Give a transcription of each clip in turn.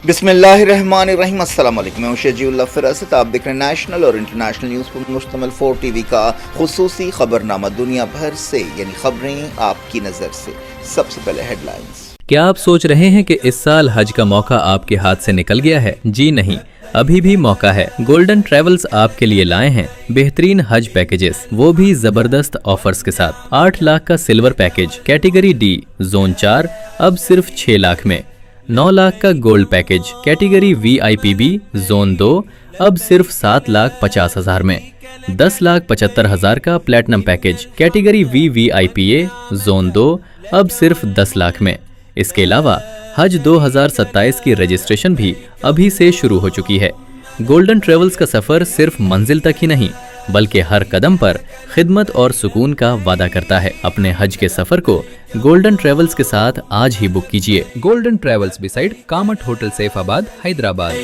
बिस्मिल्लाहिर्रहमानिर्रहीम। अस्सलाम वालेकुम। मैं शजीउल्लाह फिरासत। आप देख रहे हैं नेशनल और इंटरनेशनल न्यूज़ पर मुश्तमिल 4 टीवी का खुसूसी खबरनामा दुनिया भर से, यानी खबरें आपकी नज़र से। सबसे पहले हेडलाइंस। क्या आप सोच रहे हैं कि इस साल हज का मौका आपके हाथ से निकल गया है? जी नहीं, अभी भी मौका है। गोल्डन ट्रेवल्स आपके लिए लाए हैं बेहतरीन हज पैकेजेस, वो भी जबरदस्त ऑफर्स के साथ। 8 लाख का silver package category D zone 4 अब सिर्फ 6 लाख में। 9 लाख का gold package category VIPB zone 2 अब सिर्फ 7,50,000 में। 10,75,000 का platinum package category VVIPA zone 2 अब सिर्फ 10 लाख में। इसके अलावा हज 2027 की रजिस्ट्रेशन भी अभी से शुरू हो चुकी है। गोल्डन ट्रेवल्स का सफर सिर्फ मंजिल तक ही नहीं, बल्कि हर कदम पर खिदमत और सुकून का वादा करता है। अपने हज के सफर को गोल्डन ट्रेवल्स के साथ आज ही बुक कीजिए। Golden Travels beside Kamat hotel Saifabad, Hyderabad.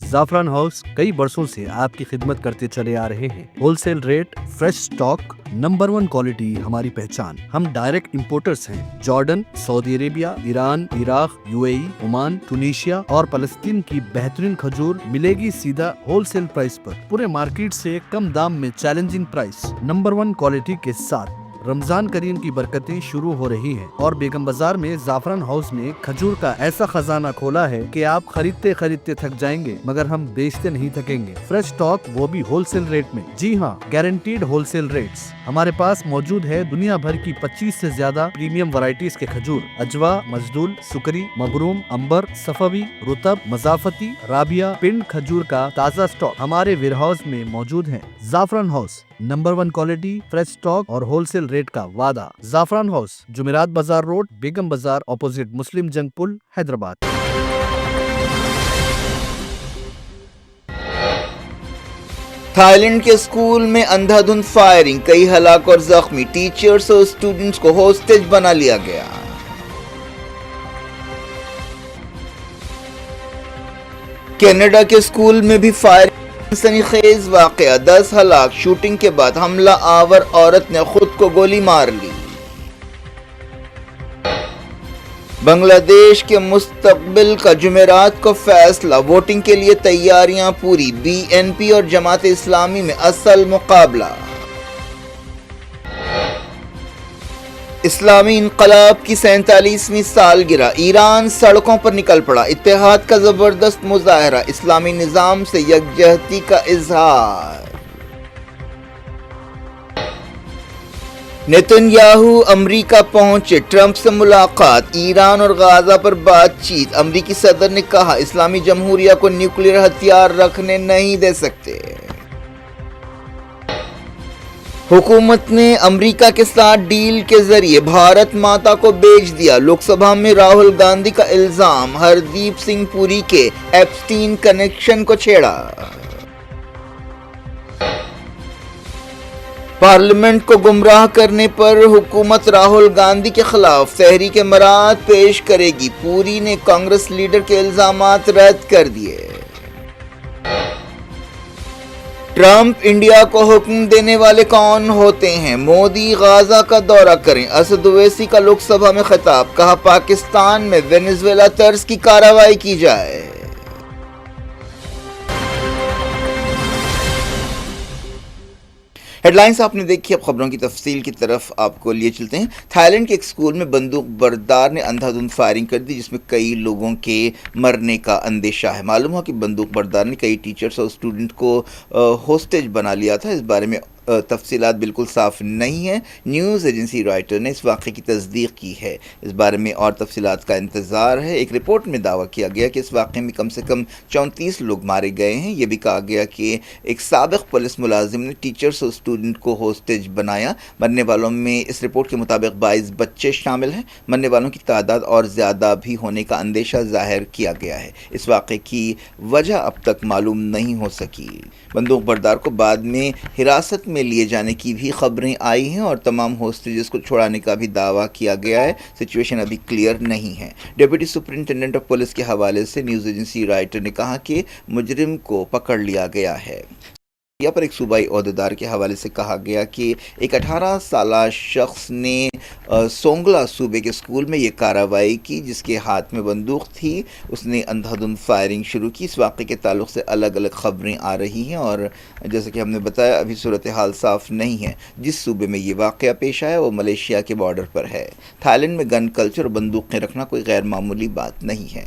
Zafran house कई बरसों से आपकी खिदमत करते चले आ रहे हैं। Wholesale rate, fresh stock, number 1 quality हमारी पहचान। हम डायरेक्ट इंपोर्टर्स हैं। Jordan, Saudi Arabia, Iran, Iraq, UAE, Oman, Tunisia और फलस्तीन की बेहतरीन खजूर मिलेगी सीधा होलसेल प्राइस पर, पूरे मार्केट से कम दाम में चैलेंजिंग प्राइस, नंबर 1 क्वालिटी के साथ। रमजान करीम की बरकतें शुरू हो रही हैं और बेगम बाजार में ज़ाफ़रान हाउस ने खजूर का ऐसा खजाना खोला है कि आप खरीदते खरीदते थक जाएंगे, मगर हम बेचते नहीं थकेंगे। फ्रेश स्टॉक, वो भी होलसेल रेट में। जी हाँ, गारंटीड होलसेल रेट्स। हमारे पास मौजूद है दुनिया भर की 25 से ज्यादा प्रीमियम वैरायटीज के खजूर। अजवा, मजदूल, सुकरी, मबरूम, अंबर, सफवी, रुतब, मजाफती, राबिया, पिंड खजूर का ताज़ा स्टॉक हमारे वेयरहाउस में मौजूद है। Zafran house, number 1 quality, fresh stock और होलसेल रेट का वादा। ज़ाफ़रान हाउस, जुमेरात बाजार रोड, बेगम बाजार, ऑपोजिट मुस्लिम जंग पुल, हैदराबाद। थाईलैंड के स्कूल में अंधाधुंध फायरिंग, कई हलाक और जख्मी। टीचर्स और स्टूडेंट्स को होस्टेज बना लिया गया। कनाडा के स्कूल में भी फायरिंग, सनसनीखेज वाकया, 10 हलाक। शूटिंग के बाद हमला आवर औरत ने खुद को गोली मार ली। बांग्लादेश के मुस्तकबिल का जुमेरात को फैसला, वोटिंग के लिए तैयारियां पूरी। BNP और जमात इस्लामी में असल मुकाबला। इस्लामी इनकलाब की 47वीं सालगिरह, ईरान सड़कों पर निकल पड़ा। इत्तेहाद का जबरदस्त मुजाहरा, इस्लामी निजाम से यकजहती का इजहार। नेतन्याहू अमरीका पहुंचे, ट्रंप से मुलाकात, ईरान और गाजा पर बातचीत। अमरीकी सदर ने कहा इस्लामी जमहूरिया को न्यूक्लियर हथियार रखने नहीं दे सकते। हुकूमत ने अमरीका के साथ डील के जरिए भारत माता को बेच दिया। लोकसभा में राहुल गांधी का इल्जाम, हरदीप सिंह पुरी के एप्स्टीन कनेक्शन को छेड़ा। पार्लियामेंट को गुमराह करने पर हुकूमत राहुल गांधी के खिलाफ तहरीक मराद पेश करेगी। पुरी ने कांग्रेस लीडर के इल्जामात रद्द कर दिए। ट्रंप इंडिया को हुक्म देने वाले कौन होते हैं? मोदी गाजा का दौरा करें। असद ओवैसी का लोकसभा में खिताब, कहा पाकिस्तान में वेनेजुएला तर्ज की कार्रवाई की जाए। हेडलाइंस आपने देखी, अब खबरों की तफसील की तरफ आपको लिए चलते हैं। थाईलैंड के एक स्कूल में बंदूक बरदार ने अंधाधुंध फायरिंग कर दी, जिसमें कई लोगों के मरने का अंदेशा है। मालूम हुआ कि बंदूक बरदार ने कई टीचर्स और स्टूडेंट को होस्टेज बना लिया था। इस बारे में तफसीलात बिल्कुल साफ नहीं है। न्यूज़ एजेंसी रॉयटर ने इस वाक़े की तस्दीक की है। इस बारे में और तफसीलात का इंतज़ार है। एक रिपोर्ट में दावा किया गया कि इस वाक़े में कम से कम 34 लोग मारे गए हैं। यह भी कहा गया कि एक साबिक़ पुलिस मुलाजिम ने टीचर्स और स्टूडेंट को होस्टेज बनाया। मरने वालों में इस रिपोर्ट के मुताबिक 22 बच्चे शामिल हैं। मरने वालों की तादाद और ज़्यादा भी होने का अंदेशा ज़ाहिर किया गया है। इस वाक़े की वजह अब तक मालूम नहीं हो सकी। बंदूक बरदार को बाद में हिरासत में लिए जाने की भी खबरें आई हैं और तमाम होस्टेजेस को छुड़ाने का भी दावा किया गया है। सिचुएशन अभी क्लियर नहीं है। डिप्टी सुपरिटेंडेंट ऑफ पुलिस के हवाले से न्यूज़ एजेंसी रॉयटर ने कहा कि मुजरिम को पकड़ लिया गया है। यहाँ पर एक सूबाई ओहदेदार के हवाले से कहा गया कि एक 18 साला शख्स ने सोंगला सूबे के स्कूल में ये कार्रवाई की, जिसके हाथ में बंदूक थी। उसने अंधाधुंध फायरिंग शुरू की। इस वाक़े के ताल्लुक़ से अलग अलग ख़बरें आ रही हैं और जैसे कि हमने बताया अभी सूरत हाल साफ़ नहीं है। जिस सूबे में ये वाक़या पेश आया वो मलेशिया के बॉर्डर पर है। थाईलैंड में गन कल्चर और बंदूकें रखना कोई गैर मामूली बात नहीं है।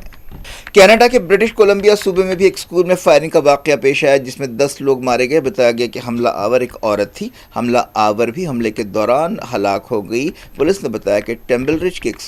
कनाडा के ब्रिटिश कोलंबिया सूबे में भी एक स्कूल में फायरिंग का वाक़या पेश आया, जिसमें 10 लोग मारे गए। बताया गया कि हमला आवर एक औरत थी। हमला आवर भी हमले के दौरान हलाक हो गई। पुलिस ने बताया कि टेम्बलरिज के एक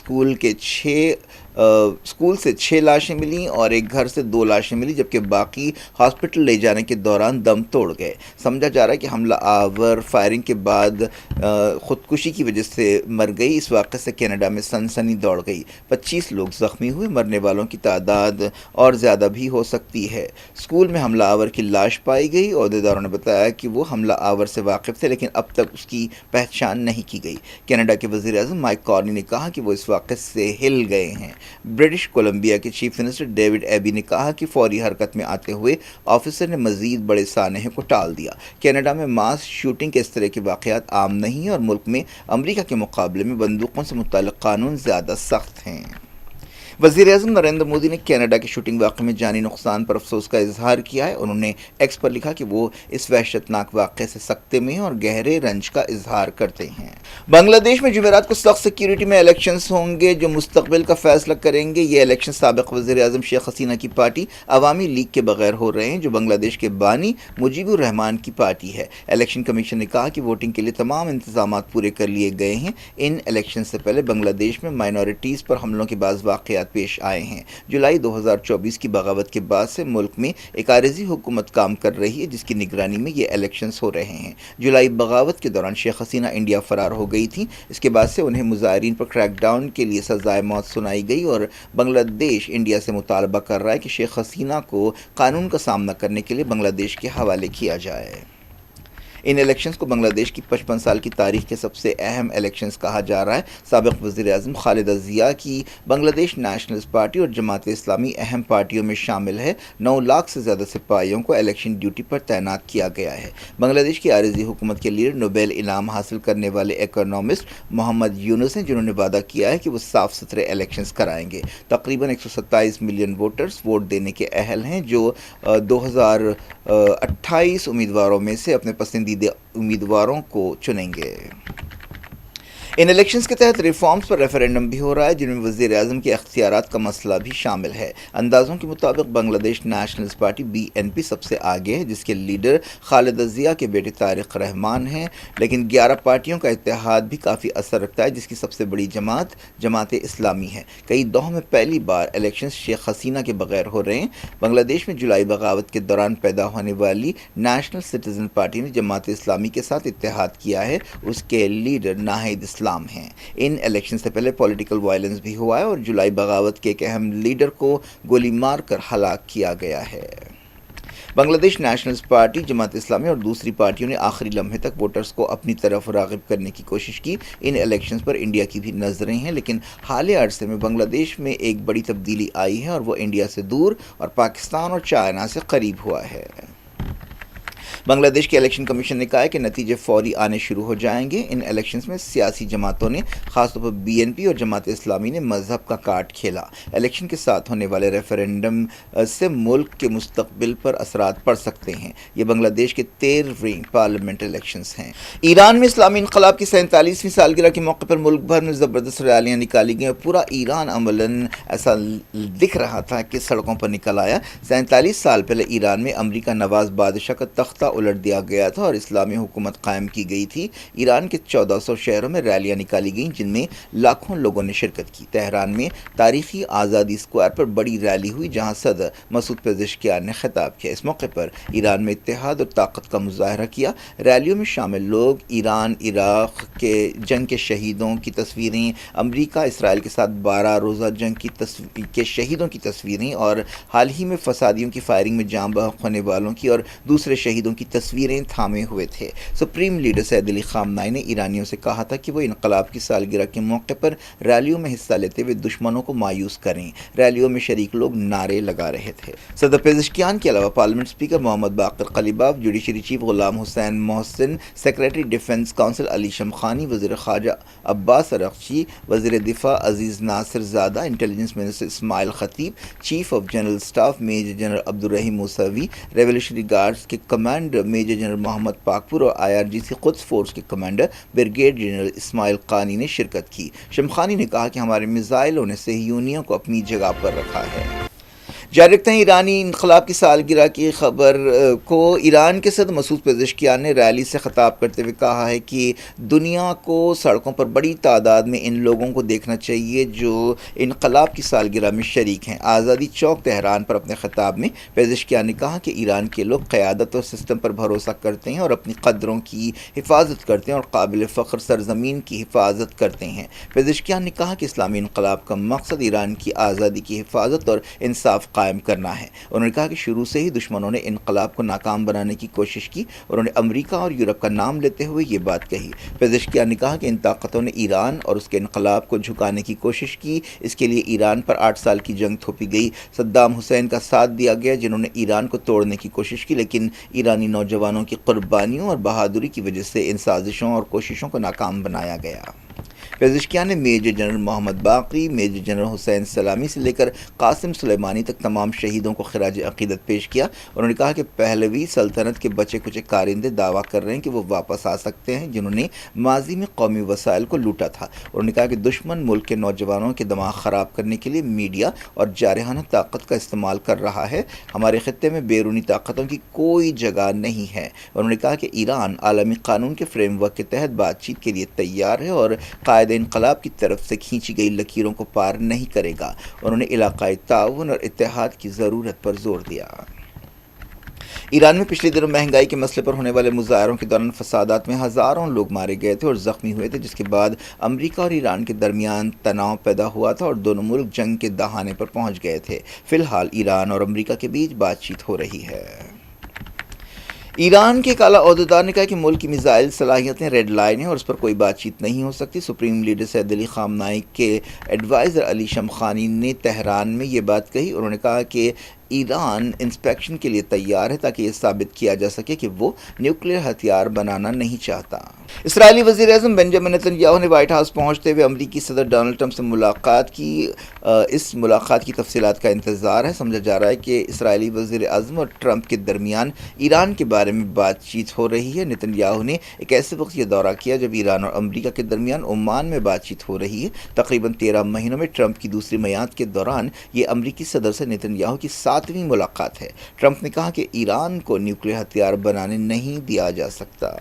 स्कूल से 6 लाशें मिलीं और एक घर से 2 लाशें मिली, जबकि बाकी हॉस्पिटल ले जाने के दौरान दम तोड़ गए। समझा जा रहा है कि हमला आवर फायरिंग के बाद ख़ुदकुशी की वजह से मर गई। इस वाक़े से कनाडा में सनसनी दौड़ गई। 25 लोग ज़ख्मी हुए। मरने वालों की तादाद और ज़्यादा भी हो सकती है। स्कूल में हमला आवर की लाश पाई गई। ओहदेदारों ने बताया कि वो हमला आवर से वाकिफ़ थे, लेकिन अब तक उसकी पहचान नहीं की गई। कनाडा के वज़ीर-ए-आज़म माइक कार्नी ने कहा कि वो इस वाक़े से हिल गए हैं। ब्रिटिश कोलंबिया के चीफ मिनिस्टर डेविड एबी ने कहा कि फौरी हरकत में आते हुए ऑफिसर ने मज़ीद बड़े सानहे को टाल दिया। कनाडा में मास शूटिंग के इस तरह के वाक़यात आम नहीं हैं और मुल्क में अमरीका के मुकाबले में बंदूकों से मुतल्लिक़ कानून ज़्यादा सख्त हैं। वज़ीर-ए-आज़म नरेंद्र मोदी ने कनाडा के शूटिंग वाक़े में जानी नुकसान पर अफसोस का इजहार किया है। उन्होंने एक्स पर लिखा कि वो इस वहशतनाक वाक़े से सकते में हैं और गहरे रंज का इजहार करते हैं। बांग्लादेश में जुमेरात को सख्त सिक्योरिटी में इलेक्शंस होंगे जो मुस्तक़बिल का फ़ैसला करेंगे। ये इलेक्शन साबिक़ वज़ीर-ए-आज़म शेख हसीना की पार्टी अवामी लीग के बगैर हो रहे हैं, जो बांग्लादेश के बानी मुजीबुर रहमान की पार्टी है। इलेक्शन कमीशन ने कहा कि वोटिंग के लिए तमाम इंतज़ामात पूरे कर लिए गए हैं। इन इलेक्शन से पहले बांग्लादेश में माइनॉरिटीज़ पर हमलों के बाज़ वाक़यात पेश आए हैं। जुलाई 2024 की बगावत के बाद से मुल्क में एक आरिज़ी हुकूमत काम कर रही है, जिसकी निगरानी में ये इलेक्शंस हो रहे हैं। जुलाई बगावत के दौरान शेख हसीना इंडिया फ़रार हो गई थी। इसके बाद से उन्हें मुज़ाहिरीन पर क्रैकडाउन के लिए सज़ाए मौत सुनाई गई और बांग्लादेश इंडिया से मुतालबा कर रहा है कि शेख हसीना को कानून का सामना करने के लिए बांग्लादेश के हवाले किया जाए। इन इलेक्शंस को बांग्लादेश की 55 साल की तारीख के सबसे अहम इलेक्शंस कहा जा रहा है। साबिक़ वज़ीर-ए-आज़म खालिदा ज़िया की बांग्लादेश नेशनलिस्ट पार्टी और जमात इस्लामी अहम पार्टियों में शामिल है। 9 लाख से ज़्यादा सिपाहियों को इलेक्शन ड्यूटी पर तैनात किया गया है। बांग्लादेश की आरिज़ी हुकूमत के लीडर नोबेल इनाम हासिल करने वाले इकोनॉमिस्ट मोहम्मद यूनुस हैं, जिन्होंने वादा किया है कि वो साफ़ सुथरे इलेक्शंस कराएंगे। तकरीबन 127 मिलियन वोटर्स वोट देने के अहल हैं, जो 2028 उम्मीदवारों में से अपने पसंदीदा उम्मीदवारों को चुनेंगे। इन इलेक्शंस के तहत रिफॉर्म्स पर रेफरेंडम भी हो रहा है, जिनमें वज़ीर-ए-आज़म के इख्तियारात का मसला भी शामिल है। अंदाज़ों के मुताबिक बांग्लादेश नेशनलिस्ट पार्टी BNP सबसे आगे है, जिसके लीडर खालिदा ज़िया के बेटे तारिक रहमान हैं, लेकिन 11 पार्टियों का इत्तेहाद भी काफ़ी असर रखता है, जिसकी सबसे बड़ी जमात इस्लामी है। कई दौर में पहली बार इलेक्शन शेख हसीना के बगैर हो रहे हैं। बांग्लादेश में जुलाई बगावत के दौरान पैदा होने वाली नेशनल सिटीज़न पार्टी ने जमात इस्लामी के साथ इत्तेहाद किया है। उसके लीडर नाहिद हैं। इन इलेक्शन से पहले पॉलिटिकल वायलेंस भी हुआ है और जुलाई बगावत के एक अहम लीडर को गोली मारकर हलाक किया गया है। बांग्लादेश नेशनलिस्ट पार्टी, जमात इस्लामी और दूसरी पार्टियों ने आखिरी लम्हे तक वोटर्स को अपनी तरफ राग़िब करने की कोशिश की। इन इलेक्शंस पर इंडिया की भी नज़रें हैं, लेकिन हालिया अरसे में बांग्लादेश में एक बड़ी तब्दीली आई है और वो इंडिया से दूर और पाकिस्तान और चाइना से करीब हुआ है। बांग्लादेश के इलेक्शन कमीशन ने कहा है कि नतीजे फौरी आने शुरू हो जाएंगे। इन इलेक्शंस में सियासी जमातों ने, खासतौर पर BNP और जमात इस्लामी ने मजहब का कार्ड खेला। इलेक्शन के साथ होने वाले रेफरेंडम से मुल्क के मुस्तकबिल पर असरात पड़ सकते हैं। ये बांग्लादेश के 13वें पार्लियामेंट इलेक्शंस हैं। ईरान में इस्लामी इनकलाब की 47वीं सालगिरह के मौके पर मुल्क भर में ज़बरदस्त रैलियाँ निकाली गई और पूरा ईरान अमलन ऐसा दिख रहा था कि सड़कों पर निकल आया। 47 साल पहले ईरान में अमरीका नवाज बादशाह का तख्ता उलट दिया गया था और इस्लामी हुकूमत कायम की गई थी। ईरान के 1400 शहरों में रैलियां निकाली गईं, जिनमें लाखों लोगों ने शिरकत की। तेहरान में तारीखी आज़ादी स्क्वायर पर बड़ी रैली हुई, जहां सदर मसूद पेज़ेश्कियान ने खिताब किया। इस मौके पर ईरान में इत्तेहाद और ताकत का मुजाहरा किया। रैलियों में शामिल लोग ईरान इराक़ के जंग के शहीदों की तस्वीरें, अमरीका इसराइल के साथ 12 रोज़ा जंग के शहीदों की तस्वीरें और हाल ही में फसादियों की फायरिंग में जान बहक होने वालों की और दूसरे शहीदों شہیدوں کی تصویریں تھامے ہوئے تھے۔ سپریم لیڈر سعد علی خامنہئی نے ایرانیوں سے کہا تھا کہ وہ انقلاب کی سالگرہ کے موقع پر ریلیوں میں حصہ لیتے ہوئے دشمنوں کو مایوس کریں۔ ریلیوں میں شریک لوگ نعرے لگا رہے تھے۔ صدر پزشکیان کے علاوہ پارلیمنٹ اسپیکر محمد باقر قلیباف، جوڈیشری چیف غلام حسین محسن، سیکریٹری ڈیفنس کونسل علی شمخانی، وزیر خارجہ عباس عراقچی، وزیر دفاع عزیز ناصر زادہ، intelligence minister Ismail Khatib, chief of general staff major general Abdolrahim Mousavi, revolutionary guards کے commander major general Mohammad Pakpour اور IRGC قدس فورس کے commander brigade general Ismail Qaani نے شرکت کی۔ شمخانی نے کہا کہ ہمارے میزائلوں نے صہیونیوں کو اپنی جگہ پر رکھا ہے۔ جاری رکھتے ہیں ایرانی انقلاب کی سالگرہ کی خبر کو۔ ایران کے صدر مسعود پزشکیان نے ریلی سے خطاب کرتے ہوئے کہا ہے کہ دنیا کو سڑکوں پر بڑی تعداد میں ان لوگوں کو دیکھنا چاہیے جو انقلاب کی سالگرہ میں شریک ہیں۔ آزادی چوک تہران پر اپنے خطاب میں پزشکیان نے کہا کہ ایران کے لوگ قیادت اور سسٹم پر بھروسہ کرتے ہیں اور اپنی قدروں کی حفاظت کرتے ہیں اور قابل فخر سرزمین کی حفاظت کرتے ہیں۔ پزشکیان نے کہا کہ اسلامی انقلاب کا مقصد ایران کی آزادی کی حفاظت اور انصاف قائم کرنا ہے۔ انہوں نے کہا کہ شروع سے ہی دشمنوں نے انقلاب کو ناکام بنانے کی کوشش کی۔ انہوں نے امریکہ اور یورپ کا نام لیتے ہوئے یہ بات کہی۔ پزشکیان نے کہا کہ ان طاقتوں نے ایران اور اس کے انقلاب کو جھکانے کی کوشش کی۔ اس کے لیے ایران پر 8 سال کی جنگ تھوپی گئی۔ صدام حسین کا ساتھ دیا گیا جنہوں نے ایران کو توڑنے کی کوشش کی، لیکن ایرانی نوجوانوں کی قربانیوں اور بہادری کی وجہ سے ان سازشوں اور کوششوں کو ناکام بنایا گیا۔ پزشکیان نے میجر جنرل محمد باقری، میجر جنرل حسین سلامی سے لے کر قاسم سلیمانی تک تمام شہیدوں کو خراج عقیدت پیش کیا۔ انہوں نے کہا کہ پہلوی سلطنت کے بچے کچے کارندے دعویٰ کر رہے ہیں کہ وہ واپس آ سکتے ہیں جنہوں نے ماضی میں قومی وسائل کو لوٹا تھا۔ انہوں نے کہا کہ دشمن ملک کے نوجوانوں کے دماغ خراب کرنے کے لیے میڈیا اور جارحانہ طاقت کا استعمال کر رہا ہے۔ ہمارے خطے میں بیرونی طاقتوں کی کوئی جگہ نہیں ہے۔ انہوں نے کہا کہ ایران عالمی قانون کے فریم ورک کے تحت بات چیت کے لیے تیار ہے اور قائد انقلاب کی طرف سے کھینچی گئی لکیروں کو پار نہیں کرے گا۔ انہوں نے علاقائی تعاون اور اتحاد کی ضرورت پر زور دیا۔ ایران میں پچھلے دنوں مہنگائی کے مسئلے پر ہونے والے مظاہروں کے دوران فسادات میں ہزاروں لوگ مارے گئے تھے اور زخمی ہوئے تھے، جس کے بعد امریکہ اور ایران کے درمیان تناؤ پیدا ہوا تھا اور دونوں ملک جنگ کے دہانے پر پہنچ گئے تھے۔ فی الحال ایران اور امریکہ کے بیچ بات چیت ہو رہی ہے۔ ایران کے ایک اعلیٰ عہدیدار نے کہا کہ ملک کی میزائل صلاحیتیں ریڈ لائن ہیں اور اس پر کوئی بات چیت نہیں ہو سکتی۔ سپریم لیڈر سعد علی خامنہئی کے ایڈوائزر علی شمخانی نے تہران میں یہ بات کہی۔ انہوں نے کہا کہ ایران انسپیکشن کے لیے تیار ہے تاکہ یہ ثابت کیا جا سکے کہ وہ نیوکلیئر ہتھیار بنانا نہیں چاہتا۔ اسرائیلی وزیر اعظم بنجامن نیتن یاہو نے وائٹ ہاؤس پہنچتے ہوئے امریکی صدر ڈونلڈ ٹرمپ سے ملاقات کی۔ اس ملاقات کی تفصیلات کا انتظار ہے۔ سمجھا جا رہا ہے کہ اسرائیلی وزیر اعظم اور ٹرمپ کے درمیان ایران کے بارے میں بات چیت ہو رہی ہے۔ نیتن یاہو نے ایک ایسے وقت یہ دورہ کیا جب ایران اور امریکہ کے درمیان عمان میں بات چیت ہو رہی ہے۔ تقریباً 13 مہینوں میں ٹرمپ کی دوسری میعاد کے دوران یہ امریکی صدر سے نیتن یاہو کی 7ویں ملاقات ہے۔ ٹرمپ نے کہا کہ ایران کو نیوکلیئر ہتھیار بنانے نہیں دیا جا سکتا۔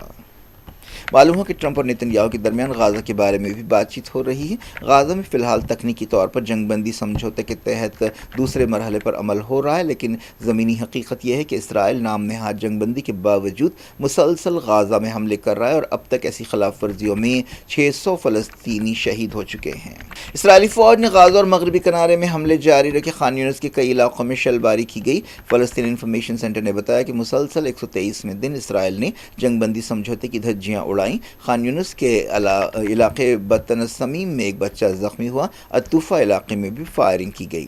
معلوم ہو کہ ٹرمپ اور نیتن یاہو کے درمیان غازہ کے بارے میں بھی بات چیت ہو رہی ہے۔ غازہ میں فی الحال تکنیکی طور پر جنگ بندی سمجھوتے کے تحت دوسرے مرحلے پر عمل ہو رہا ہے، لیکن زمینی حقیقت یہ ہے کہ اسرائیل نام نہاد جنگ بندی کے باوجود مسلسل غازہ میں حملے کر رہا ہے اور اب تک ایسی خلاف ورزیوں میں 600 فلسطینی شہید ہو چکے ہیں۔ اسرائیلی فوج نے غازہ اور مغربی کنارے میں حملے جاری رکھے۔ خان یونس کے کئی علاقوں میں شلباری کی گئی۔ فلسطین انفارمیشن سینٹر نے بتایا کہ مسلسل 123ویں دن اسرائیل نے جنگ بندی سمجھوتے کی دھجیاں اڑائیں۔ خان یونس کے علاقے بطن سمیم میں ایک بچہ زخمی ہوا۔ الطوفہ علاقے میں بھی فائرنگ کی گئی۔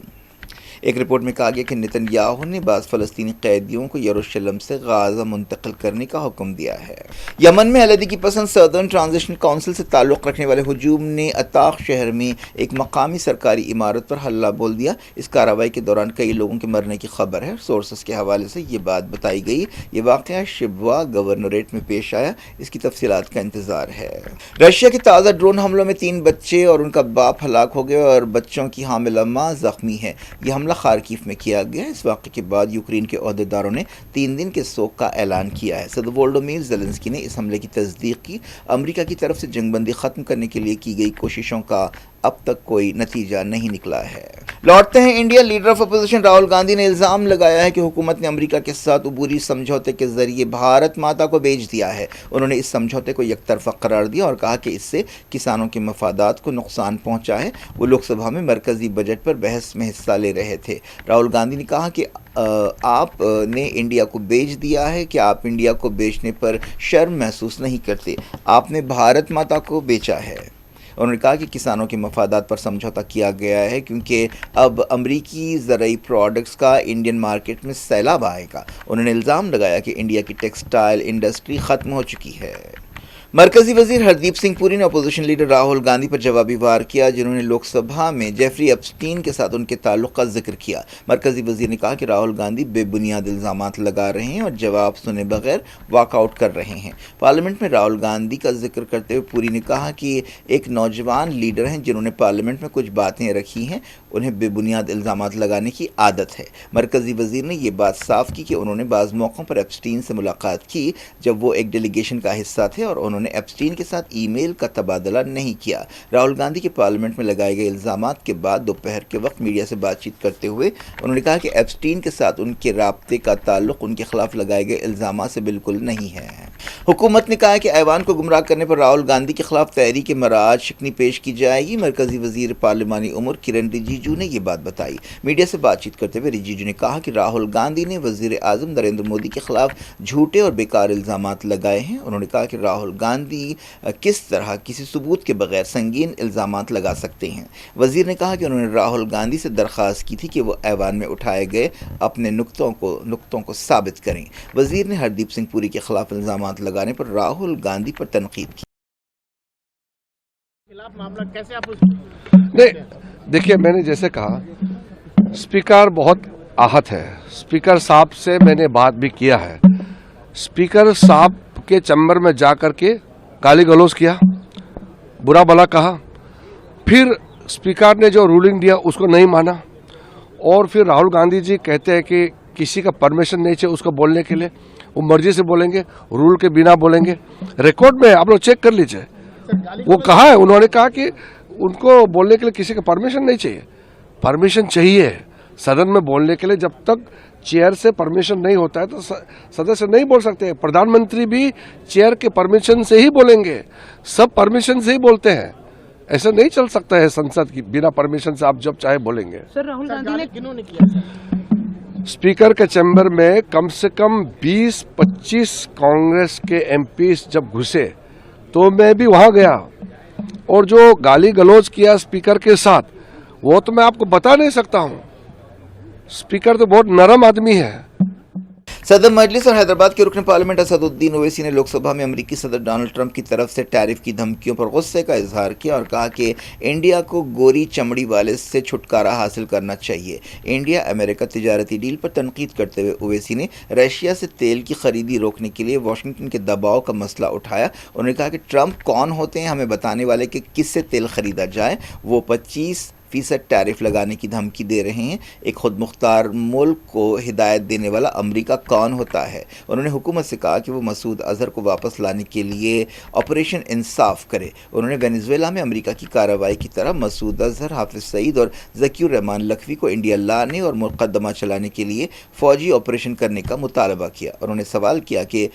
ایک رپورٹ میں کہا گیا کہ نیتن یاہو نے بعض فلسطینی قیدیوں کو یروشلم سے غازہ منتقل کرنے کا حکم دیا ہے۔ یمن میں علیحدگی پسند سدرن ٹرانزیشن کونسل سے تعلق رکھنے والے ہجوم نے عطاق شہر میں ایک مقامی سرکاری عمارت پر حلہ بول دیا۔ اس کارروائی کے دوران کئی لوگوں کے مرنے کی خبر ہے۔ سورسز کے حوالے سے یہ بات بتائی گئی۔ یہ واقعہ شبوا گورنریٹ میں پیش آیا۔ اس کی تفصیلات کا انتظار ہے۔ رشیا کے تازہ ڈرون حملوں میں 3 بچے اور ان کا باپ ہلاک ہو گئے اور بچوں کی حاملہ ماں زخمی ہے۔ یہ حملہ خارکیف میں کیا گیا۔ اس واقعے کے بعد یوکرین کے عہدیداروں نے 3 دن کے سوگ کا اعلان کیا ہے۔ صدر وولودیمیر زیلنسکی نے اس حملے کی تصدیق کی۔ امریکہ کی طرف سے جنگ بندی ختم کرنے کے لیے کی گئی کوششوں کا اب تک کوئی نتیجہ نہیں نکلا ہے۔ لوٹتے ہیں India. Leader of opposition Rahul Gandhi نے الزام لگایا ہے کہ حکومت نے امریکہ کے ساتھ عبوری سمجھوتے کے ذریعے بھارت ماتا کو بیچ دیا ہے۔ انہوں نے اس سمجھوتے کو یک طرفہ قرار دیا اور کہا کہ اس سے کسانوں کے مفادات کو نقصان پہنچا ہے۔ وہ لوک سبھا میں مرکزی بجٹ پر بحث میں حصہ لے رہے تھے۔ راہل گاندھی نے کہا کہ آپ نے انڈیا کو بیچ دیا ہے کہ آپ انڈیا کو بیچنے پر شرم محسوس نہیں کرتے، آپ نے بھارت ماتا کو بیچا ہے۔ انہوں نے کہا کہ کسانوں کے مفادات پر سمجھوتا کیا گیا ہے کیونکہ اب امریکی زرعی پروڈکٹس کا انڈین مارکیٹ میں سیلاب آئے گا۔ انہوں نے الزام لگایا کہ انڈیا کی ٹیکسٹائل انڈسٹری ختم ہو چکی ہے۔ مرکزی وزیر ہردیپ سنگھ پوری نے اپوزیشن لیڈر راہل گاندھی پر جوابی وار کیا، جنہوں نے لوک سبھا میں جیفری ایپسٹین کے ساتھ ان کے تعلق کا ذکر کیا۔ مرکزی وزیر نے کہا کہ راہل گاندھی بے بنیاد الزامات لگا رہے ہیں اور جواب سنے بغیر واک آؤٹ کر رہے ہیں۔ پارلیمنٹ میں راہل گاندھی کا ذکر کرتے ہوئے پوری نے کہا کہ ایک نوجوان لیڈر ہیں جنہوں نے پارلیمنٹ میں کچھ باتیں رکھی ہیں، انہیں بے بنیاد الزامات لگانے کی عادت ہے۔ مرکزی وزیر نے یہ بات صاف کی کہ انہوں نے بعض موقعوں پر ایپسٹین سے ملاقات کی جب وہ ایک ڈیلیگیشن کا حصہ تھے اور انہوں نے ایپسٹین کے ساتھ ای میل کا تبادلہ نہیں کیا۔ راہل گاندھی کے پارلیمنٹ میں لگائے گئے الزامات کے بعد دوپہر کے وقت میڈیا سے بات چیت کرتے ہوئے انہوں نے کہا کہ ایپسٹین کے ساتھ ان کے رابطے کا تعلق ان کے خلاف لگائے گئے الزامات سے بالکل نہیں ہے۔ حکومت نے کہا کہ ایوان کو گمراہ کرنے پر راہل گاندھی کے خلاف تحریک مراعات شکنی پیش کی جائے گی۔ مرکزی وزیر پارلیمانی امور کرن رجیجو نے یہ بات بتائی۔ میڈیا سے بات چیت کرتے ہوئے رجیجو نے کہا کہ راہل گاندھی نے وزیر اعظم نریندر مودی کے خلاف جھوٹے اور بیکار الزامات لگائے ہیں۔ انہوں نے کہا کہ راہل گاندھی کس طرح کسی ثبوت کے بغیر سنگین الزامات لگا سکتے ہیں۔ وزیر نے کہا کہ انہوں نے راہل گاندھی سے درخواست کی تھی کہ وہ ایوان میں اٹھائے گئے اپنے نقطوں کو ثابت کریں۔ وزیر نے ہردیپ سنگھ پوری کے خلاف الزامات لگانے پر راہل گاندھی پر تنقید کی۔ نہیں دیکھیے، میں نے جیسے کہا اسپیکر بہت آہت ہے۔ اسپیکر صاحب سے میں نے بات بھی کیا ہے۔ اسپیکر صاحب کے چیمبر میں جا کر کے گالی گلوچ کیا، برا بھلا کہا، پھر اسپیکر نے جو رولنگ دیا اس کو نہیں مانا، اور پھر راہل گاندھی جی کہتے ہیں کہ کسی کا پرمیشن نہیں چاہیے اس کو بولنے کے لیے، وہ مرضی سے بولیں گے، رول کے بنا بولیں گے۔ ریکارڈ میں آپ لوگ چیک کر لیجئے، وہ کہا ہے، انہوں نے کہا کہ ان کو بولنے کے لیے کسی کا پرمیشن نہیں چاہیے۔ پرمیشن چاہیے صدن میں بولنے کے لیے، جب تک چیئر سے پرمیشن نہیں ہوتا ہے تو سدسیہ نہیں بول سکتے۔ پردھان منتری بھی چیئر کے پرمیشن سے ہی بولیں گے، سب پرمیشن سے ہی بولتے ہیں، ایسا نہیں چل سکتا ہے سنسد کی بنا پرمیشن سے آپ جب چاہے بولیں گے۔ سر راہل گاندھی نے کنہوں نے کیا سر؟ اسپیکر کے چیمبر میں کم سے کم 20-25 کانگریس کے ایم پیز جب گھسے تو میں بھی وہاں گیا، اور جو گالی گلوچ کیا اسپیکر کے ساتھ وہ تو میں آپ کو بتا نہیں سکتا ہوں۔ اسپیکر تو بہت نرم آدمی ہے۔ صدر مجلس اور حیدرآباد کے رکن پارلیمنٹ اسد الدین اویسی نے لوک سبھا میں امریکی صدر ڈونلڈ ٹرمپ کی طرف سے ٹیرف کی دھمکیوں پر غصے کا اظہار کیا اور کہا کہ انڈیا کو گوری چمڑی والے سے چھٹکارا حاصل کرنا چاہیے۔ انڈیا امریکہ تجارتی ڈیل پر تنقید کرتے ہوئے اویسی نے رشیا سے تیل کی خریدی روکنے کے لیے واشنگٹن کے دباؤ کا مسئلہ اٹھایا۔ انہوں نے کہا کہ ٹرمپ کون ہوتے ہیں ہمیں بتانے والے کہ کس سے تیل خریدا جائے، وہ 25% ٹیرف لگانے کی دھمکی دے رہے ہیں۔ ایک خود مختار ملک کو ہدایت دینے والا امریکہ کون ہوتا ہے؟ انہوں نے حکومت سے کہا کہ وہ مسعود اظہر کو واپس لانے کے لیے آپریشن انصاف کرے۔ انہوں نے وینزویلا میں امریکہ کی کارروائی کی طرح مسعود اظہر، حافظ سعید اور ذکی الرحمان لکھوی کو انڈیا لانے اور مقدمہ چلانے کے لیے فوجی آپریشن کرنے کا مطالبہ کیا۔ انہوں نے سوال کیا کہ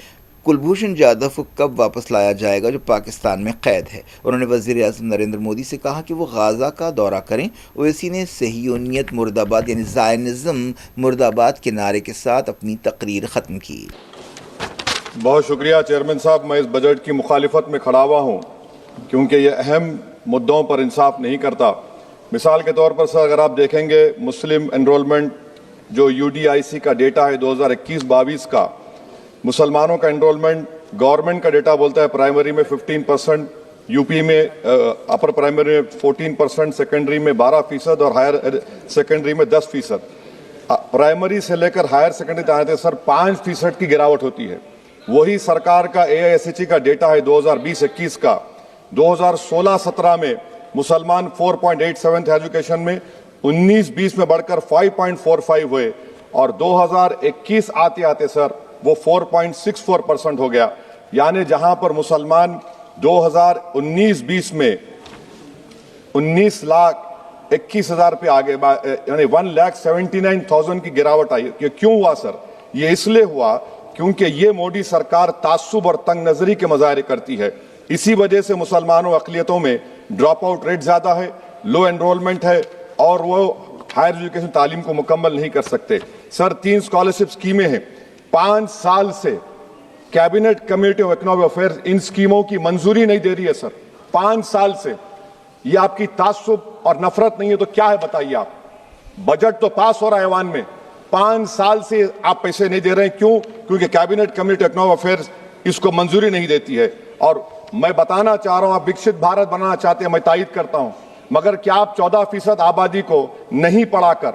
کلبھوشن جادھو کو کب واپس لایا جائے گا جو پاکستان میں قید ہے۔ انہوں نے وزیر اعظم نریندر مودی سے کہا کہ وہ غازہ کا دورہ کریں۔ اویسی نے صہیونیت مرد آباد یعنی زائنزم مرد آباد کے نعرے کے ساتھ اپنی تقریر ختم کی۔ بہت شکریہ چیئرمین صاحب، میں اس بجٹ کی مخالفت میں کھڑا ہوا ہوں کیونکہ یہ اہم مدعوں پر انصاف نہیں کرتا۔ مثال کے طور پر سر، اگر آپ دیکھیں گے مسلم انرولمنٹ جو UDIC کا ڈیٹا ہے 2021-22 کا، مسلمانوں کا انرولمنٹ گورنمنٹ کا ڈیٹا بولتا ہے پرائمری میں 15%، UP میں اپر پرائمری میں 14%، سیکنڈری میں 12% اور ہائر سیکنڈری میں 10%۔ پرائمری سے لے کر ہائر سیکنڈری تک آتے سر 5% کی گراوٹ ہوتی ہے۔ وہی سرکار کا AISHE کا ڈیٹا ہے 2020-21 کا، 2016-17 میں مسلمان 4.87 تھے ایجوکیشن میں، 19-20 میں بڑھ کر 5.45 ہوئے، اور 2021 آتے آتے سر وہ 4.64% ہو گیا۔ یعنی جہاں پر مسلمان 2019-20 میں 19,21,000 पे आ गए, यानी 1,79,000 की गिरावट आई। ये क्यों हुआ सर? ये इसलिए हुआ क्योंकि ये मोदी सरकार तासुब और तंग नजरी के मुजाहरे करती है। इसी वजह से मुसलमानों अक़लियतों में ड्रॉप आउट रेट ज्यादा है, लो एनरोलमेंट है और वो हायर एजुकेशन तालीम को मुकम्मल नहीं कर सकते। सर 3 स्कॉलरशिप स्कीमें हैं, 5 साल से cabinet committee of economic affairs in स्कीमों की मंजूरी नहीं दे रही है सर, 5 साल से। ये आपकी तासुब और नफरत नहीं है तो क्या है बताइए आप? बजट तो पास हो रहा है ऐवान में, 5 साल से आप पैसे नहीं दे रहे हैं, क्यों? क्योंकि cabinet committee of economic affairs इसको मंजूरी नहीं देती है। और मैं बताना चाह रहा हूं, आप विकसित भारत बनाना चाहते हैं, मैं तायद करता हूं, मगर क्या आप 14% आबादी को नहीं पढ़ाकर,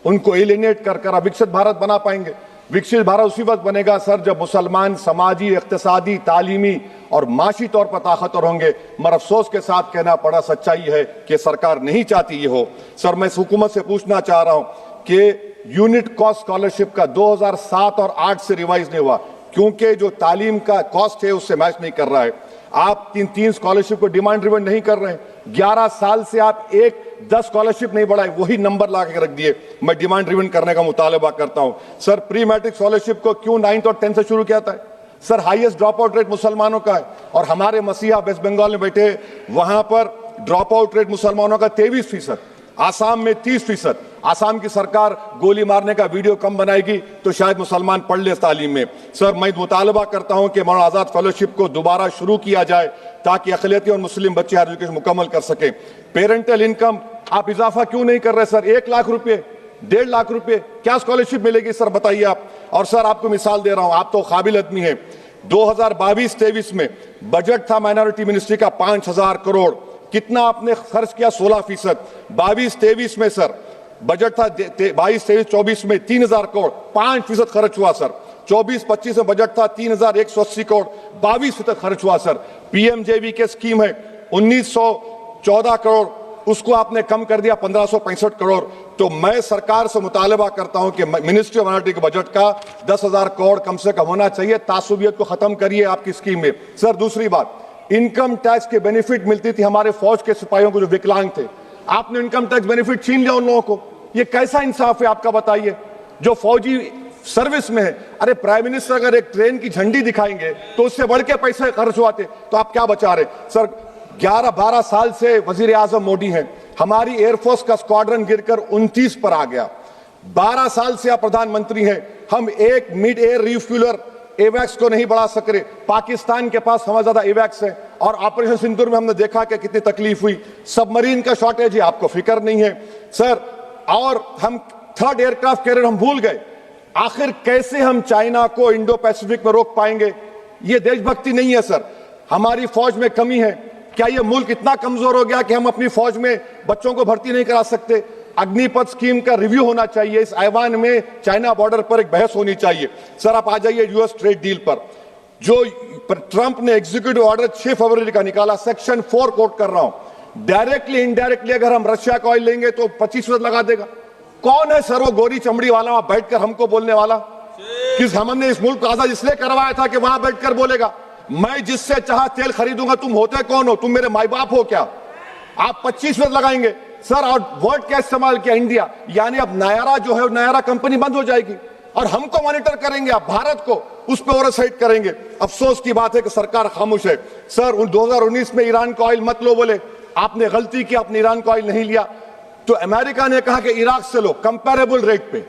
उनको एलिनेट कर कर विकसित भारत बना पाएंगे? विकसित भारत उसी वक्त बनेगा सर जब मुसलमान समाजी, इक्तिसादी, तालीमी और माशी तौर पर ताकतवर होंगे। मगर अफसोस के साथ कहना पड़ा, सच्चाई है कि सरकार नहीं चाहती ये हो। सर मैं हुकूमत से पूछना चाह रहा हूं कि यूनिट कॉस्ट स्कॉलरशिप का 2007 और 8 से रिवाइज नहीं हुआ, क्योंकि जो तालीम का कॉस्ट है उससे मैच नहीं कर रहा है। आप 3 स्कॉलरशिप को डिमांड ड्रिवन नहीं कर रहे हैं। 11 साल से आप 10 स्कॉलरशिप नहीं बढ़ाए, वही नंबर ला के रख दिए। मैं डिमांड ड्रिवन करने का मुतालबा करता हूं। सर प्री मैट्रिक स्कॉलरशिप को क्यों 9th और 10th से शुरू किया था? Sir highest drop out rate मुसलमानों का है, और हमारे मसीहा वेस्ट बंगाल में बैठे, वहां पर ड्रॉप आउट रेट मुसलमानों का 23%, आसाम में 30%। आसाम की सरकार गोली मारने का वीडियो कम बनाएगी तो शायद मुसलमान पढ़ ले तालीम में। सर मैं मुतालबा करता हूं कि मौलाना आजाद फेलोशिप को दोबारा शुरू किया जाए ताकि अक़लियती और मुस्लिम बच्चे हायर एजुकेशन मुकम्मल कर सके। पेरेंटल इनकम आप इजाफा क्यों नहीं कर रहे सर? 1 लाख रुपए, 1.5 लाख रुपए क्या स्कॉलरशिप मिलेगी सर बताइए आप? और सर आपको मिसाल दे रहा हूं, आप तो काबिल आदमी हैं। 2022-23 में बजट था माइनॉरिटी मिनिस्ट्री का 5,000 करोड़, कितना आपने खर्च किया? 16%। 22-23 में सर बजट था 22-23-24 में 3,000 करोड़, 5% खर्च हुआ सर। 24-25 में बजट था 3,180 करोड़, 22% खर्च हुआ सर। पीएमजेवी के स्कीम है 1,914 करोड़, उसको आपने कम कर दिया 1,565 करोड़। तो मैं सरकार से मुतालबा करता हूं कि मिनिस्ट्री ऑफ माइनॉरिटी के बजट का 10,000 करोड़ कम से कम होना चाहिए। तासुबियत को खत्म करिए आपकी स्कीम में। सर दूसरी बात, इनकम टैक्स के बेनिफिट मिलती थी हमारे फौज के सिपाहियों को जो विकलांग थे, आपने इनकम टैक्स बेनिफिट छीन लिया उन लोगों को। ये कैसा इंसाफ है आपका बताइए? जो फौजी सर्विस में है, अरे प्राइम मिनिस्टर अगर एक ट्रेन की झंडी दिखाएंगे तो उससे बढ़ के पैसे खर्च हुआते, तो आप क्या बचा रहे? सर 11-12 साल से वजीर आजम मोदी हैं, हमारी एयरफोर्स का स्क्वाड्रन गिरकर 29 पर आ गया। 12 साल से आप प्रधानमंत्री हैं, हम एक मिड एयर रिफ्यूलर एवैक्स को नहीं बढ़ा सक रहे। पाकिस्तान के पास हमारे ज्यादा एवैक्स है, और ऑपरेशन सिंदूर में हमने देखा कि कितनी तकलीफ हुई। सबमरीन का शॉर्टेज है, आपको फिक्र नहीं है सर। और हम 3rd एयरक्राफ्ट कैरियर हम भूल गए। आखिर कैसे हम चाइना को इंडो पैसिफिक में रोक पाएंगे? ये देशभक्ति नहीं है सर। हमारी फौज में कमी है। क्या ये मुल्क इतना कमजोर हो गया कि हम अपनी फौज में बच्चों को भर्ती नहीं करा सकते? अग्निपथ स्कीम का रिव्यू होना चाहिए। इस ऐवान में चाइना बॉर्डर पर एक बहस होनी चाहिए। सर आप आ जाइए यूएस ट्रेड डील पर, जो ट्रंप ने एग्जीक्यूटिव ऑर्डर 6 फरवरी का निकाला, सेक्शन 4 कोट कर रहा हूं, डायरेक्टली इनडायरेक्टली अगर हम रशिया का ऑयल लेंगे तो 25% लगा देगा। कौन है सर वो गोरी चमड़ी वाला वहां बैठकर हमको बोलने वाला? किस हमने इस मुल्क को आजाद इसलिए करवाया था कि वहां बैठकर बोलेगा मैं जिससे चाह तेल खरीदूंगा। तुम होते कौन हो? तुम मेरे माई बाप हो क्या? आप 25% लगाएंगे सर। और वर्ड क्या इस्तेमाल किया? इंडिया, यानी अब नायरा जो है नायरा कंपनी बंद हो जाएगी और हमको मॉनिटर करेंगे आप, भारत को उस पर ओवरसाइट करेंगे। अफसोस की बात है कि सरकार खामोश है। सर 2019 में ईरान का ऑयल मत लो बोले, आपने गलती की, आपने ईरान का ऑयल नहीं लिया। तो अमेरिका ने कहा कि इराक से लो, कंपेरेबल रेट पे,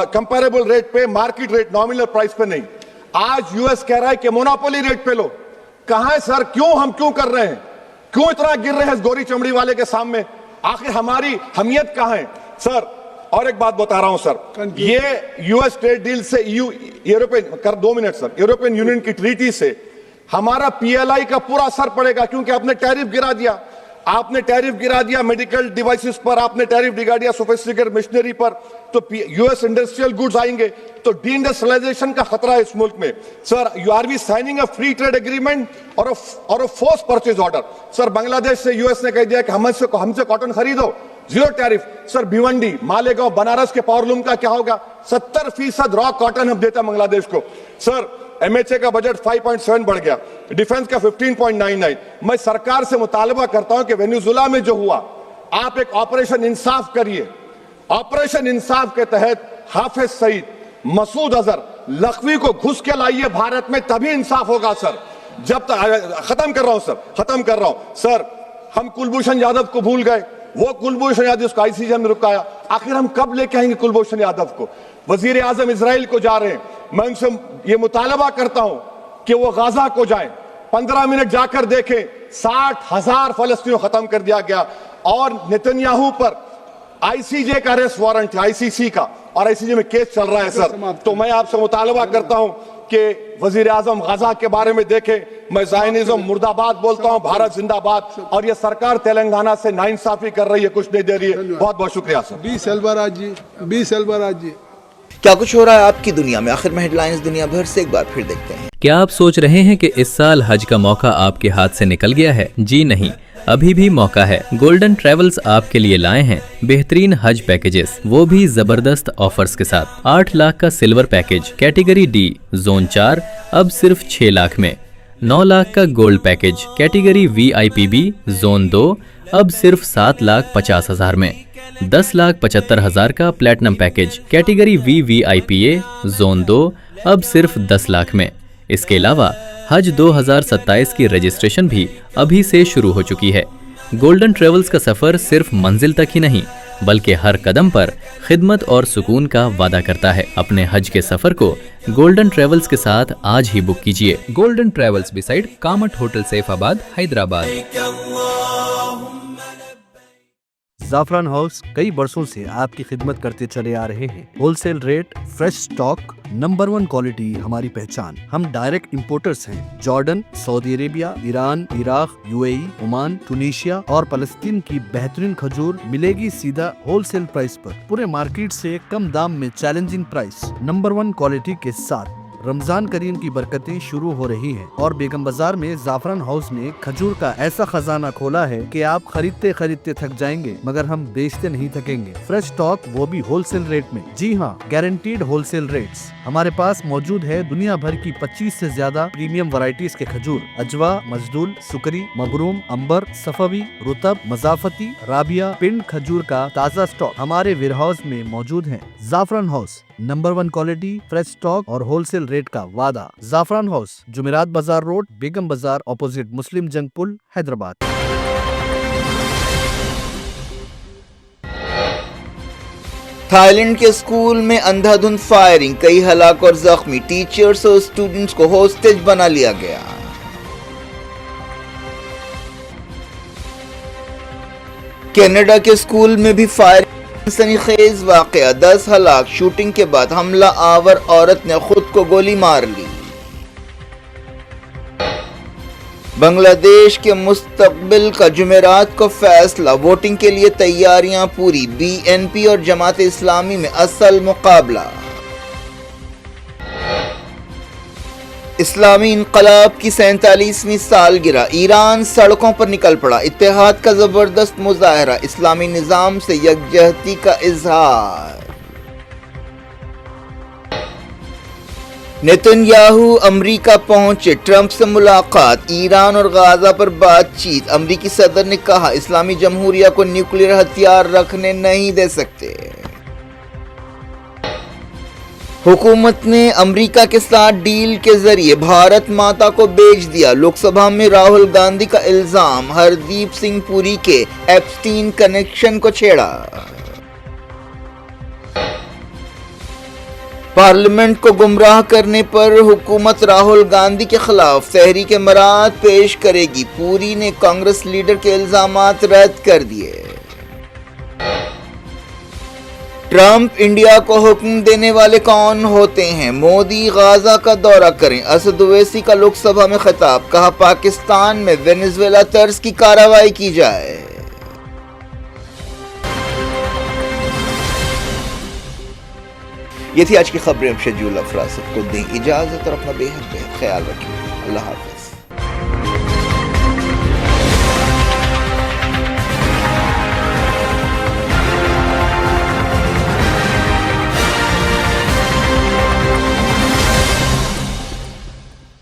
कंपेरेबल रेट पे, मार्केट रेट, नॉमिनल प्राइस पे नहीं। आज यूएस कह रहा है कि मोनोपोली रेट पे लो। कहां है सर? क्यों कर रहे हैं? क्यों इतना गिर रहे हैं इस गोरी चमड़ी वाले के सामने? आखिर हमारी हमियत कहां है सर? और एक बात बता रहा हूं सर, ये यूएस ट्रेड डील से European 2 minute sir, European union की ट्रीटी से हमारा पीएलआई का पूरा असर पड़ेगा, क्योंकि आपने टैरिफ गिरा दिया। आपने टैरिफ गिरा दिया मेडिकल डिवाइसेस पर, आपने टैरिफ गिरा दिया सोफिस्टिकेटेड मशीनरी पर, तो यूएस इंडस्ट्रियल गुड्स आएंगे तो डी-इंडस्ट्रियलाइजेशन का खतरा है इस मुल्क में। Sir you are be signing a free trade agreement और a force purchase order. Sir Bangladesh से यूएस ने कह दिया कि हमसे कॉटन खरीदो, 0 टैरिफ। सर भिवंडी, मालेगांव, बनारस के पावरलूम का क्या होगा? 70% रॉ कॉटन हम देते हैं बांग्लादेश को। सर MHA का बजट 5.7 बढ़ गया, डिफेंस का 15.99। मैं सरकार से मुतालबा करता हूं कि वेनेजुएला में जो हुआ, आप एक ऑपरेशन इंसाफ करिए। ऑपरेशन इंसाफ के तहत हाफिज सईद, मसूद अजहर, लखवी को घुस के लाइए भारत में, तभी इंसाफ होगा सर। जब तक खत्म कर रहा हूं सर, हम कुलभूषण यादव को भूल गए। वो कुलभूषण यादव उसको ICJ में रुकाया, आखिर हम कब लेके आएंगे कुलभूषण यादव को? वजीर आजम इजराइल को जा रहे हैं, मैं उनसे ये मुतालबा करता हूं कि वो गाजा को जाएं, 15 मिनट जाकर देखें, 60,000 फलस्तीनियों खत्म कर दिया गया। और नेतन्याहू पर ICJ का अरेस्ट वारंट है, ICC का, और ICJ में केस चल रहा है सर। तो मैं आपसे मुतालबा करता हूं कि वजीर आजम गाजा के बारे में देखें। मैं ज़ायनिज़्म मुर्दाबाद बोलता हूं, भारत जिंदाबाद। और ये सरकार तेलंगाना से नाइंसाफी कर रही है, कुछ नहीं दे रही है। बहुत बहुत शुक्रिया सर। बी सेल्वराज जी। क्या कुछ हो रहा है आपकी दुनिया में? आखिर में हेडलाइंस दुनिया भर से एक बार फिर देखते हैं। क्या आप सोच रहे हैं कि इस साल हज का मौका आपके हाथ से निकल गया है? जी नहीं, अभी भी मौका है। गोल्डन ट्रेवल्स आपके लिए लाए हैं बेहतरीन हज पैकेजेस, वो भी जबरदस्त ऑफर्स के साथ। 8 लाख का silver package category D zone 4 अब सिर्फ 6 लाख में। 9 लाख का gold package category VIPB zone 2 अब सिर्फ 7,50,000 में। 10,75,000 का platinum package category VVIPA zone 2 अब सिर्फ 10 लाख में। इसके अलावा हज 2027 की रजिस्ट्रेशन भी अभी से शुरू हो चुकी है। गोल्डन ट्रेवल्स का सफर सिर्फ मंजिल तक ही नहीं, बल्कि हर कदम पर खिदमत और सुकून का वादा करता है। अपने हज के सफर को गोल्डन ट्रेवल्स के साथ आज ही बुक कीजिए। Golden Travels beside Kamat hotel Saifabad, Hyderabad. Zafran house कई बरसों से आपकी खिदमत करते चले आ रहे हैं। Wholesale rate, fresh stock, number 1 quality हमारी पहचान। हम डायरेक्ट इंपोर्टर्स हैं। Jordan, Saudi Arabia, Iran, Iraq, UAE, Oman, Tunisia और फलस्तीन की बेहतरीन खजूर मिलेगी सीधा होलसेल प्राइस पर, पूरे मार्केट से कम दाम में चैलेंजिंग प्राइस, नंबर 1 क्वालिटी के साथ। रमजान करीम की बरकतें शुरू हो रही हैं और बेगम बाजार में जाफरान हाउस ने खजूर का ऐसा खजाना खोला है कि आप खरीदते खरीदते थक जाएंगे, मगर हम बेचते नहीं थकेंगे। फ्रेश स्टॉक, वो भी होलसेल रेट में। जी हाँ, गारंटीड होलसेल रेट्स। हमारे पास मौजूद है दुनिया भर की 25 से ज्यादा प्रीमियम वैरायटीज के खजूर। अजवा, मजदूल, सुकरी, मबरूम, अंबर, सफवी, रुतब, मजाफती, राबिया, पिंड खजूर का ताज़ा स्टॉक हमारे वेयरहाउस में मौजूद है। Zafran house, number 1 quality, fresh stock और होलसेल रेट का वादा। जाफरान हाउस, जुमेरात बाजार रोड, बेगम बाजार, ऑपोजिट मुस्लिम जंग पुल, हैदराबाद। थाईलैंड के स्कूल में अंधाधुंध फायरिंग, कई हलाक और जख्मी, टीचर्स और स्टूडेंट्स को होस्टेज बना लिया गया। कनाडा के स्कूल में भी फायरिंग, सनखेज वाकया, 10 हलाक, शूटिंग के बाद हमला आवर औरत ने खुद को गोली मार ली। बांग्लादेश के मुस्तकबिल का जुमेरात को फैसला, वोटिंग के लिए तैयारियां पूरी, BNP और जमात इस्लामी में असल मुकाबला। इस्लामी इनकलाब की 47वीं सालगिरह, ईरान सड़कों पर निकल पड़ा, इत्तेहाद का जबरदस्त मुजाहरा, इस्लामी निजाम से यकजहती का इजहार। नेतन्याहू अमरीका पहुंचे, ट्रंप से मुलाकात, ईरान और गाजा पर बातचीत। अमरीकी सदर ने कहा इस्लामी जमहूरिया को न्यूक्लियर हथियार रखने नहीं दे सकते। हुकूमत ने अमेरिका के साथ डील के जरिए भारत माता को बेच दिया। लोकसभा में राहुल गांधी का इल्जाम, हरदीप सिंह पुरी के एप्स्टीन कनेक्शन को छेड़ा। पार्लियामेंट को गुमराह करने पर हुकूमत राहुल गांधी के खिलाफ तहरीक मराद पेश करेगी। पुरी ने कांग्रेस लीडर के इल्जामात रद्द कर दिए। ट्रंप इंडिया को हुक्म देने वाले कौन होते हैं? मोदी गाजा का दौरा करें। असद ओवैसी का लोकसभा में खिताब, कहा पाकिस्तान में वेनेजुएला तर्ज की कार्रवाई की जाए। ये थी आज की खबरें। अब शेड्यूल अफरा सबको दें इजाजत और अपना बेहद ख्याल रखें। अल्लाह हाफ़िज़।